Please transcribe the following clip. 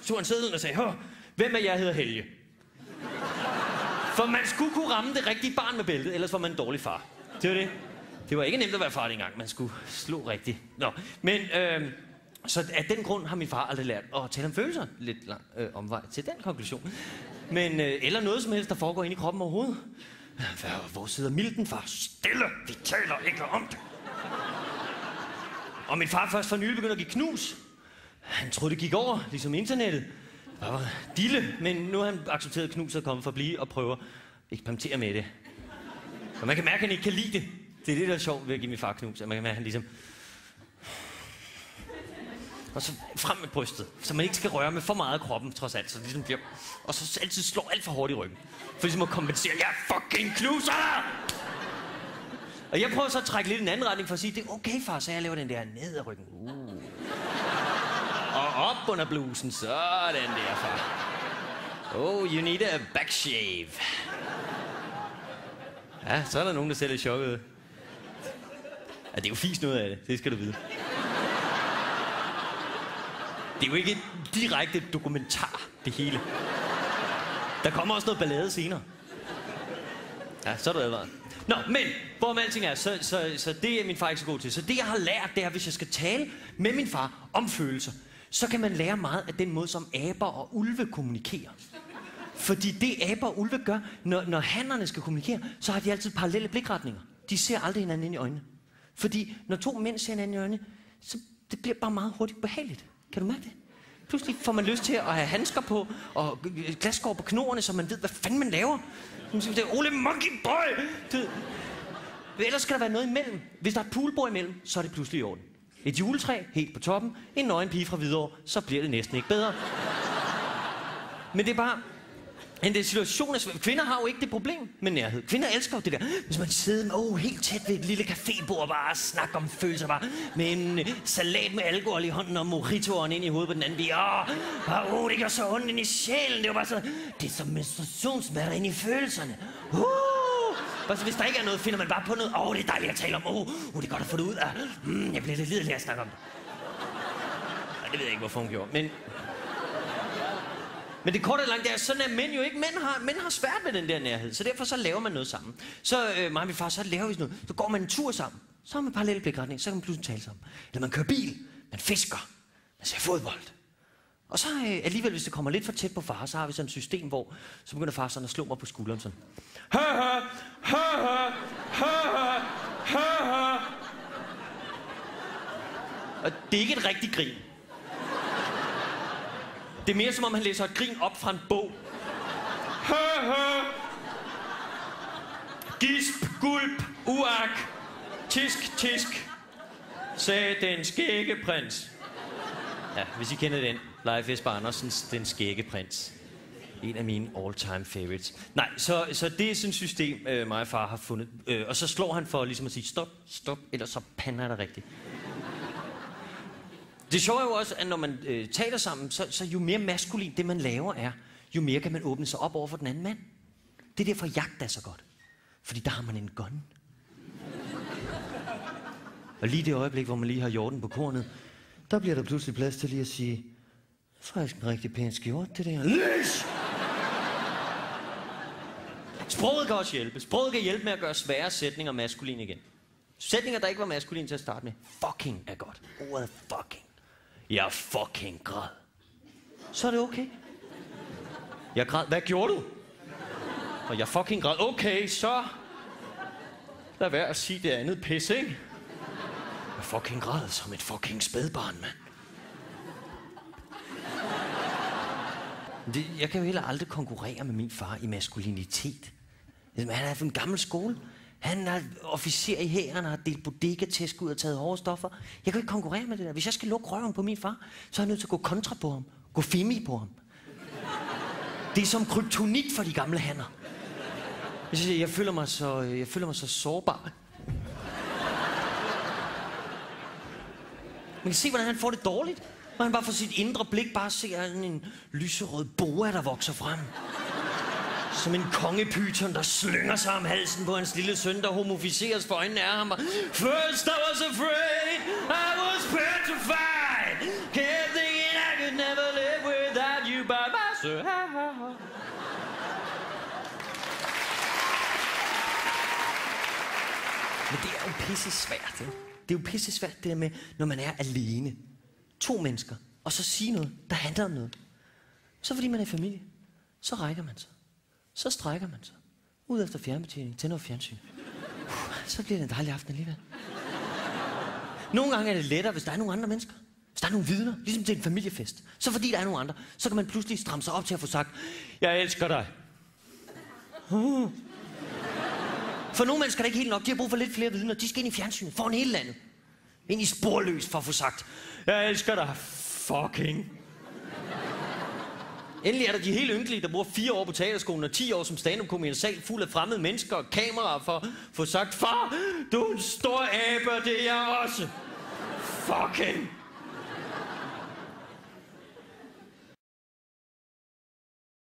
tog han sædlen og sagde, hvem af jer hedder Helge? For man skulle kunne ramme det rigtige barn med bæltet, ellers var man en dårlig far. Det var det. Det var ikke nemt at være far dengang, man skulle slå rigtigt. Nå, men så af den grund har min far aldrig lært at tale om følelser. Lidt lang omvej til den konklusion. Men, eller noget som helst, der foregår inde i kroppen overhovedet. Hvor sidder Milton, far? Stille! Vi taler ikke om det. Og min far først for nylig begyndte at give knus. Han troede, det gik over, ligesom internettet. Det var dille, men nu har han accepteret knus og kommet for at blive og prøver at eksperimentere med det. Og man kan mærke, at han ikke kan lide det. Det er det, der er sjovt ved at give min far knus, at man kan mærke, at han ligesom... Og så frem med brystet, så man ikke skal røre med for meget af kroppen, trods alt. Så ligesom bliver... Og så altid slår alt for hårdt i ryggen. For ligesom at kompensere, jeg fucking knuser dig! Og jeg prøver så at trække lidt i en anden retning for at sige, det er okay, far, så jeg laver den der ned ad ryggen. Og op under blusen, sådan der, far. Oh, you need a back shave. Ja, så er der nogen, der ser lidt chokket. Ja, det er jo fisk noget af det, det skal du vide. Det er jo ikke et direkte dokumentar, det hele. Der kommer også noget ballade senere. Ja, så er du advaret. Nå, men hvorom alting er, så det er min far ikke så god til. Så det, jeg har lært, det er, hvis jeg skal tale med min far om følelser, så kan man lære meget af den måde, som aber og ulve kommunikerer. Fordi det aber og ulve gør, når hannerne skal kommunikere, så har de altid parallelle blikretninger. De ser aldrig hinanden ind i øjnene. Fordi når to mænd ser hinanden i øjnene, så det bliver bare meget hurtigt behageligt. Kan du mærke det? Pludselig får man lyst til at have handsker på, og glasskår på knoerne, så man ved, hvad fanden man laver. Det er Ole Monkey Boy! Ellers skal der være noget imellem. Hvis der er et poolbord imellem, så er det pludselig i orden. Et juletræ helt på toppen, en nøgen pige fra Hvidovre, så bliver det næsten ikke bedre. Men det er bare... Men det er situationen, kvinder har jo ikke det problem med nærhed. Kvinder elsker jo det der. Hvis man sidder med, helt tæt ved et lille cafébord og bare snakker om følelser, bare med en salat med alkohol i hånden og mojitoen ind i hovedet på den anden bil. Det gør så ondt ind i sjælen. Det er bare så, det er som menstruationssmerter ind i følelserne. Så hvis der ikke er noget, finder man bare på noget. Det er dejligt at tale om. Det er godt at få det ud af. Jeg bliver lidt lidelig at snakke om det. Det ved jeg ikke, hvorfor hun gjorde, men det korte og langt, det er, sådan er mænd jo ikke. Mænd har svært med den der nærhed, så derfor så laver man noget sammen. Så mig og min far, så laver vi sådan noget. Så går man en tur sammen. Så har man parallelle blikretning, så kan man pludselig tale sammen. Eller man kører bil, man fisker, man ser fodbold. Og så alligevel, hvis det kommer lidt for tæt på far, så har vi sådan et system, hvor så begynder far sådan at slå mig på skulderen sådan. Og det er ikke et rigtigt grin. Det er mere som om han læser et grin op fra en bog. Gisp, gulp, uak, tisk, tisk, sagde den skægge prins. Ja, hvis I kender den. Leif Esper Andersens Den skægge prins. En af mine all-time favorites. Nej, så det er sådan et system, mig og far har fundet. Og så slår han for ligesom at sige, stop, ellers så pander jeg dig rigtigt. Det sjove er jo også, at når man taler sammen, så jo mere maskulin det, man laver er, jo mere kan man åbne sig op over for den anden mand. Det er derfor, jagt er så godt. Fordi der har man en gun. Og lige det øjeblik, hvor man lige har hjorten på kornet, der bliver der pludselig plads til lige at sige, faktisk en rigtig pæn skjort, det der. Læs! Sproget kan også hjælpe. Sproget kan hjælpe med at gøre svære sætninger maskulin igen. Sætninger, der ikke var maskulin til at starte med. Fucking er godt. Ordet fucking. Jeg fucking græd. Så er det okay. Jeg græd. Hvad gjorde du? Og jeg fucking græd. Okay, så... lad være at sige det andet pis, ikke? Jeg fucking græd som et fucking spædbarn, mand. Jeg kan jo heller aldrig konkurrere med min far i maskulinitet. Han er fra en gammel skole. Han er officer i hæren og har delt bodega-tæsk ud og taget hårde stoffer. Jeg kan ikke konkurrere med det der. Hvis jeg skal lukke røven på min far, så er jeg nødt til at gå kontra på ham. Gå femi på ham. Det er som kryptonit for de gamle hanner. Jeg føler mig så sårbar. Man kan se, hvordan han får det dårligt. Når han bare får sit indre blik bare ser en lyserød boa, der vokser frem. Som en kongepyton, der slynger sig om halsen på hans lille søn, der homoficeres for øjnene af ham. First I was afraid, I was petrified. Kept thinking I could never live without masse. Men det er jo pisse svært, ikke? Det er jo pisse svært det der med, når man er alene. 2 mennesker. Og så sige noget, der handler om noget. Så fordi man er i familie, så rækker man sig. Så strækker man sig. Ud efter fjernbetjening, tænder fjernsyn. Så bliver det en dejlig aften alligevel. Nogle gange er det lettere, hvis der er nogle andre mennesker. Hvis der er nogle vidner, ligesom til en familiefest. Så fordi der er nogle andre, så kan man pludselig stramme sig op til at få sagt, jeg elsker dig. For nogle mennesker er det ikke helt nok. De har brug for lidt flere vidner. De skal ind i fjernsynet foran hele landet. Ind i Sporløs for at få sagt, jeg elsker dig. Fucking. Endelig er der de helt ynkelige, der bruger 4 år på teaterskolen og 10 år som stand-up-komiker, en sal fuld af fremmede mennesker og kameraer for at få sagt, far, du er en stor abe, og det er jeg også. Fucking.